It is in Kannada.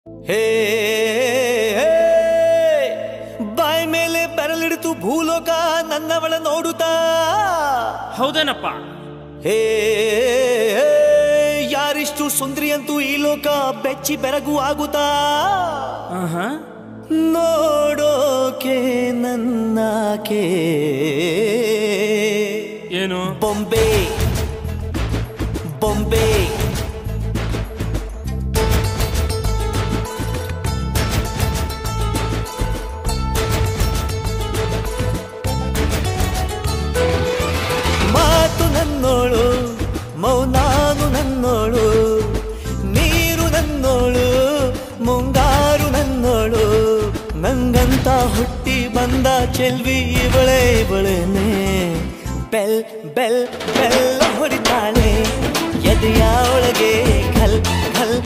ಹೇ ಬಾಯ್ ಮೇಲೆ ಬೆರಳಿಡಿತು ಭೂಲೋಕ ನನ್ನವಳ ನೋಡುತ್ತಾ. ಹೌದೇನಪ್ಪ. ಹೇ ಯಾರಿಷ್ಟು ಸುಂದರಿ ಅಂತೂ ಈ ಲೋಕ ಬೆಚ್ಚಿ ಬೆರಗು ಆಗುತ್ತಾ. ನೋಡೋಕೆ ನನ್ನಾಕೆ ಏನು ಬೊಂಬೆ ಬೊಂಬೆ ಮಾತು ನನ್ನೋಳು ಮೌನಾನು ನನ್ನೋಳು ನೀರು ನನ್ನೋಳು ಮುಂಗಾರು ನನ್ನೋಳು ನಂಗಂತ ಹುಟ್ಟಿ ಬಂದ ಚೆಲ್ವಿ ಇವಳೇ ಇವಳೇನೆ. ಬೆಲ್ ಬೆಲ್ ಬೆಲ್ಲ ಹೊಡಿತಾಳೆ ಎದೆಯ ಒಳಗೆ ಘಲ್ ಘಲ್